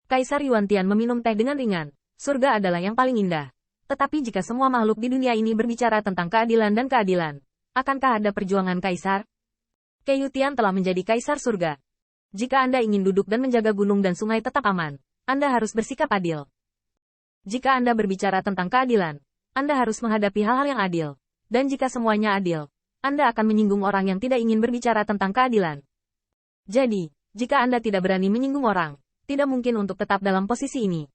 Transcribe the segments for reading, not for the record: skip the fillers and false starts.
Kaisar Yuantian meminum teh dengan ringan. Surga adalah yang paling indah. Tetapi jika semua makhluk di dunia ini berbicara tentang keadilan dan keadilan, akankah ada perjuangan kaisar? Keiyutian telah menjadi kaisar surga. Jika Anda ingin duduk dan menjaga gunung dan sungai tetap aman, Anda harus bersikap adil. Jika Anda berbicara tentang keadilan, Anda harus menghadapi hal-hal yang adil. Dan jika semuanya adil, Anda akan menyinggung orang yang tidak ingin berbicara tentang keadilan. Jadi, jika Anda tidak berani menyinggung orang, tidak mungkin untuk tetap dalam posisi ini.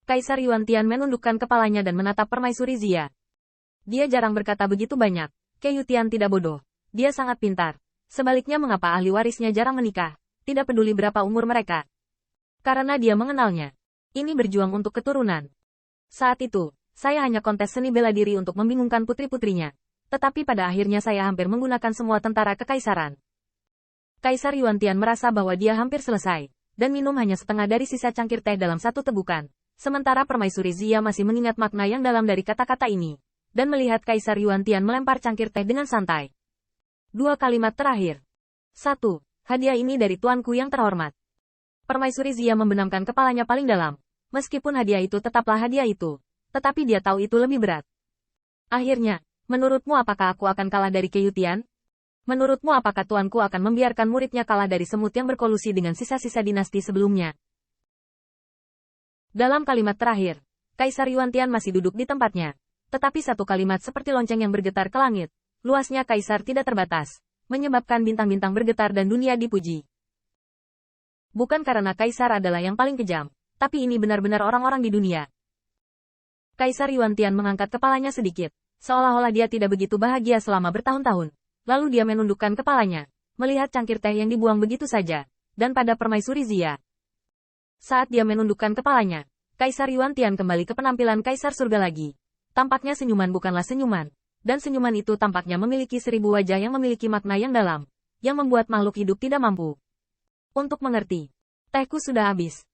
Kaisar Yuantian menundukkan kepalanya dan menatap Permaisuri Xia. Dia jarang berkata begitu banyak. Keiyutian tidak bodoh. Dia sangat pintar. Sebaliknya mengapa ahli warisnya jarang menikah, tidak peduli berapa umur mereka. Karena dia mengenalnya. Ini berjuang untuk keturunan. Saat itu, saya hanya kontes seni bela diri untuk membingungkan putri-putrinya. Tetapi pada akhirnya saya hampir menggunakan semua tentara kekaisaran. Kaisar Yuantian merasa bahwa dia hampir selesai, dan minum hanya setengah dari sisa cangkir teh dalam satu tegukan. Sementara Permaisuri Xia masih mengingat makna yang dalam dari kata-kata ini, dan melihat Kaisar Yuantian melempar cangkir teh dengan santai. 2 kalimat terakhir. 1. Hadiah ini dari tuanku yang terhormat. Permaisuri Xia membenamkan kepalanya paling dalam. Meskipun hadiah itu tetaplah hadiah itu, tetapi dia tahu itu lebih berat. Akhirnya, menurutmu apakah aku akan kalah dari Keiyutian? Menurutmu apakah tuanku akan membiarkan muridnya kalah dari semut yang berkolusi dengan sisa-sisa dinasti sebelumnya? Dalam kalimat terakhir, Kaisar Yuantian masih duduk di tempatnya. Tetapi satu kalimat seperti lonceng yang bergetar ke langit. Luasnya Kaisar tidak terbatas, menyebabkan bintang-bintang bergetar dan dunia dipuji. Bukan karena Kaisar adalah yang paling kejam, tapi ini benar-benar orang-orang di dunia. Kaisar Yuantian mengangkat kepalanya sedikit, seolah-olah dia tidak begitu bahagia selama bertahun-tahun. Lalu dia menundukkan kepalanya, melihat cangkir teh yang dibuang begitu saja, dan pada Permaisuri Xia. Saat dia menundukkan kepalanya, Kaisar Yuantian kembali ke penampilan Kaisar Surga lagi. Tampaknya senyuman bukanlah senyuman, dan senyuman itu tampaknya memiliki 1000 wajah yang memiliki makna yang dalam, yang membuat makhluk hidup tidak mampu untuk mengerti. Tehku sudah habis.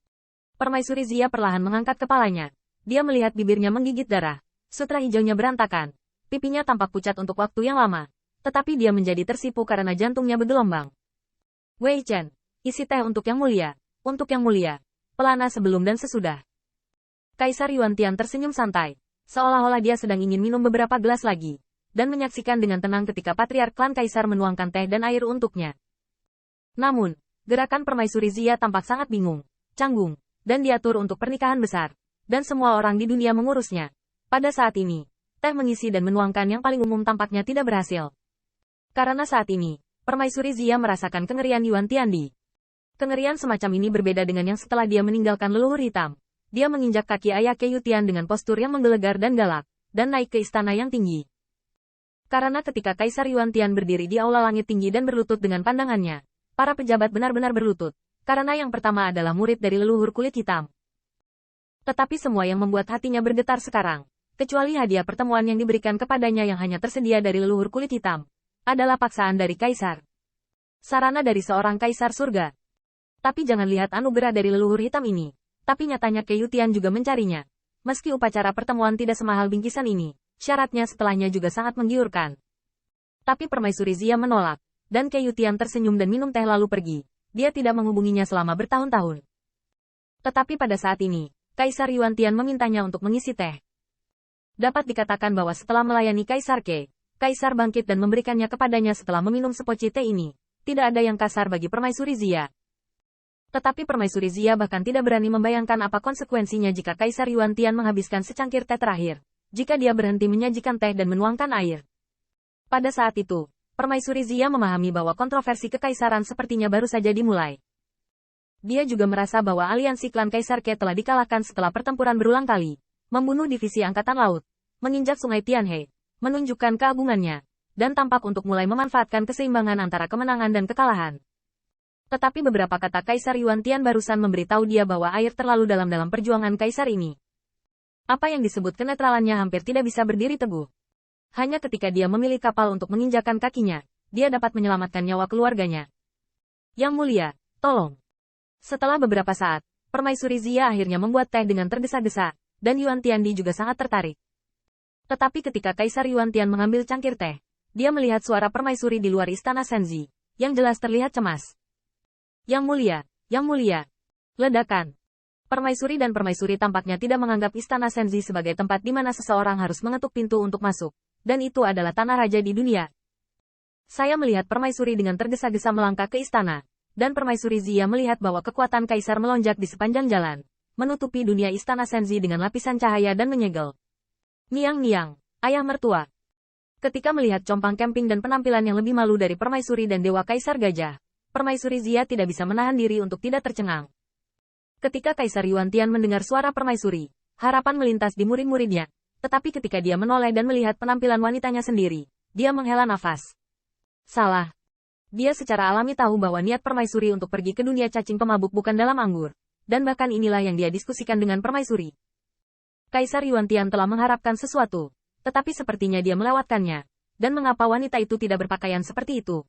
Permaisuri Xia perlahan mengangkat kepalanya. Dia melihat bibirnya menggigit darah. Sutra hijaunya berantakan. Pipinya tampak pucat untuk waktu yang lama. Tetapi dia menjadi tersipu karena jantungnya bergelombang. Wei Chen, isi teh untuk yang mulia. Untuk yang mulia. Pelana sebelum dan sesudah. Kaisar Yuantian tersenyum santai. Seolah-olah dia sedang ingin minum beberapa gelas lagi. Dan menyaksikan dengan tenang ketika patriark klan Kaisar menuangkan teh dan air untuknya. Namun, gerakan Permaisuri Xia tampak sangat bingung, canggung, dan diatur untuk pernikahan besar. Dan semua orang di dunia mengurusnya. Pada saat ini, teh mengisi dan menuangkan yang paling umum tampaknya tidak berhasil. Karena saat ini, Permaisuri Xia merasakan kengerian Yuantian di. Kengerian semacam ini berbeda dengan yang setelah dia meninggalkan leluhur hitam. Dia menginjak kaki ayah Keiyutian dengan postur yang menggelegar dan galak, dan naik ke istana yang tinggi. Karena ketika Kaisar Yuantian berdiri di aula langit tinggi dan berlutut dengan pandangannya, para pejabat benar-benar berlutut, karena yang pertama adalah murid dari leluhur kulit hitam. Tetapi semua yang membuat hatinya bergetar sekarang, kecuali hadiah pertemuan yang diberikan kepadanya yang hanya tersedia dari leluhur kulit hitam, adalah paksaan dari Kaisar. Sarana dari seorang Kaisar Surga. Tapi jangan lihat anugerah dari leluhur hitam ini. Tapi nyatanya Keiyutian juga mencarinya. Meski upacara pertemuan tidak semahal bingkisan ini, syaratnya setelahnya juga sangat menggiurkan. Tapi Permaisuri Xia menolak, dan Keiyutian tersenyum dan minum teh lalu pergi. Dia tidak menghubunginya selama bertahun-tahun. Tetapi pada saat ini, Kaisar Yuantian memintanya untuk mengisi teh. Dapat dikatakan bahwa setelah melayani Kaisar Ke, Kaisar bangkit dan memberikannya kepadanya setelah meminum sepoci teh ini. Tidak ada yang kasar bagi Permaisuri Xia. Tetapi Permaisuri Xia bahkan tidak berani membayangkan apa konsekuensinya jika Kaisar Yuantian menghabiskan secangkir teh terakhir, jika dia berhenti menyajikan teh dan menuangkan air. Pada saat itu, Permaisuri Xia memahami bahwa kontroversi kekaisaran sepertinya baru saja dimulai. Dia juga merasa bahwa aliansi klan Kaisar Ke telah dikalahkan setelah pertempuran berulang kali, membunuh divisi Angkatan Laut, menginjak sungai Tianhe, menunjukkan keagungannya, dan tampak untuk mulai memanfaatkan keseimbangan antara kemenangan dan kekalahan. Tetapi beberapa kata Kaisar Yuantian barusan memberitahu dia bahwa air terlalu dalam perjuangan Kaisar ini. Apa yang disebut kenetralannya hampir tidak bisa berdiri teguh. Hanya ketika dia memilih kapal untuk menginjakan kakinya, dia dapat menyelamatkan nyawa keluarganya. Yang mulia, tolong. Setelah beberapa saat, Permaisuri Xia akhirnya membuat teh dengan tergesa-gesa, dan Yuantian Di juga sangat tertarik. Tetapi ketika Kaisar Yuantian mengambil cangkir teh, dia melihat suara permaisuri di luar istana Senzi, yang jelas terlihat cemas. Yang mulia, ledakan. Permaisuri dan permaisuri tampaknya tidak menganggap Istana Senzi sebagai tempat di mana seseorang harus mengetuk pintu untuk masuk, dan itu adalah tanah raja di dunia. Saya melihat permaisuri dengan tergesa-gesa melangkah ke istana, dan permaisuri Zia melihat bahwa kekuatan kaisar melonjak di sepanjang jalan, menutupi dunia Istana Senzi dengan lapisan cahaya dan menyegel. Niang, ayah mertua. Ketika melihat compang camping dan penampilan yang lebih malu dari permaisuri dan dewa kaisar gajah, permaisuri Zia tidak bisa menahan diri untuk tidak tercengang. Ketika Kaisar Yuan-Tian mendengar suara permaisuri, harapan melintas di murid-muridnya, tetapi ketika dia menoleh dan melihat penampilan wanitanya sendiri, dia menghela nafas. Salah. Dia secara alami tahu bahwa niat permaisuri untuk pergi ke dunia cacing pemabuk bukan dalam anggur, dan bahkan inilah yang dia diskusikan dengan permaisuri. Kaisar Yuan-Tian telah mengharapkan sesuatu, tetapi sepertinya dia melewatkannya, dan mengapa wanita itu tidak berpakaian seperti itu?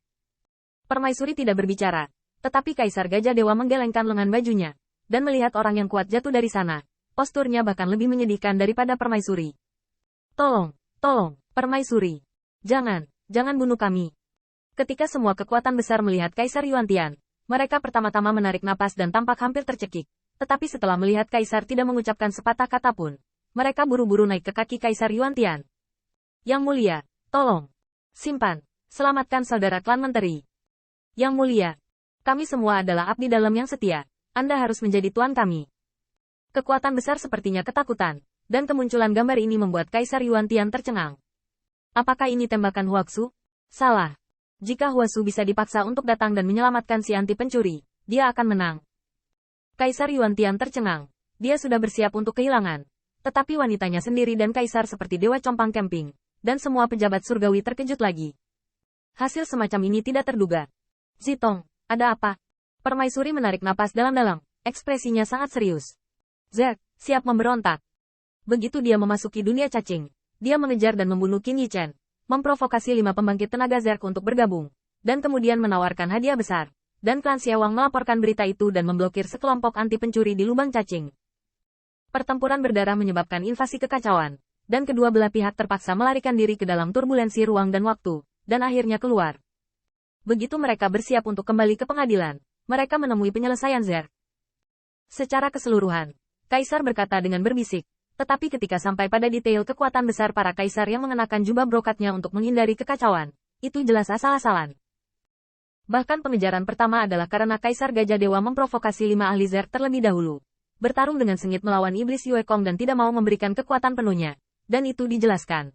Permaisuri tidak berbicara, tetapi Kaisar Gajah Dewa menggelengkan lengan bajunya, dan melihat orang yang kuat jatuh dari sana, posturnya bahkan lebih menyedihkan daripada permaisuri. Tolong, permaisuri. Jangan bunuh kami. Ketika semua kekuatan besar melihat Kaisar Yuan-Tian, mereka pertama-tama menarik napas dan tampak hampir tercekik, tetapi setelah melihat Kaisar tidak mengucapkan sepatah kata pun, mereka buru-buru naik ke kaki Kaisar Yuan-Tian. Yang mulia, tolong. Simpan, selamatkan saudara klan menteri. Yang mulia, kami semua adalah abdi dalam yang setia. Anda harus menjadi tuan kami. Kekuatan besar sepertinya ketakutan, dan kemunculan gambar ini membuat Kaisar Yuan-Tian tercengang. Apakah ini tembakan Huaxu? Salah. Jika Huaxu bisa dipaksa untuk datang dan menyelamatkan si anti pencuri, dia akan menang. Kaisar Yuan-Tian tercengang. Dia sudah bersiap untuk kehilangan. Tetapi wanitanya sendiri dan Kaisar seperti dewa compang camping, dan semua pejabat surgawi terkejut lagi. Hasil semacam ini tidak terduga. Zitong, ada apa? Permaisuri menarik napas dalam-dalam, ekspresinya sangat serius. Zerg, siap memberontak. Begitu dia memasuki dunia cacing, dia mengejar dan membunuh Qin Yichen, memprovokasi 5 pembangkit tenaga Zerg untuk bergabung, dan kemudian menawarkan hadiah besar. Dan klan Xiawang melaporkan berita itu dan memblokir sekelompok anti pencuri di lubang cacing. Pertempuran berdarah menyebabkan invasi kekacauan, dan kedua belah pihak terpaksa melarikan diri ke dalam turbulensi ruang dan waktu, dan akhirnya keluar. Begitu mereka bersiap untuk kembali ke pengadilan, mereka menemui penyelesaian Zerg. Secara keseluruhan, Kaisar berkata dengan berbisik, tetapi ketika sampai pada detail kekuatan besar para kaisar yang mengenakan jubah brokatnya untuk menghindari kekacauan, itu jelas asal-asalan. Bahkan pengejaran pertama adalah karena Kaisar Gajah Dewa memprovokasi 5 ahli Zerg terlebih dahulu, bertarung dengan sengit melawan iblis Yue Kong dan tidak mau memberikan kekuatan penuhnya, dan itu dijelaskan.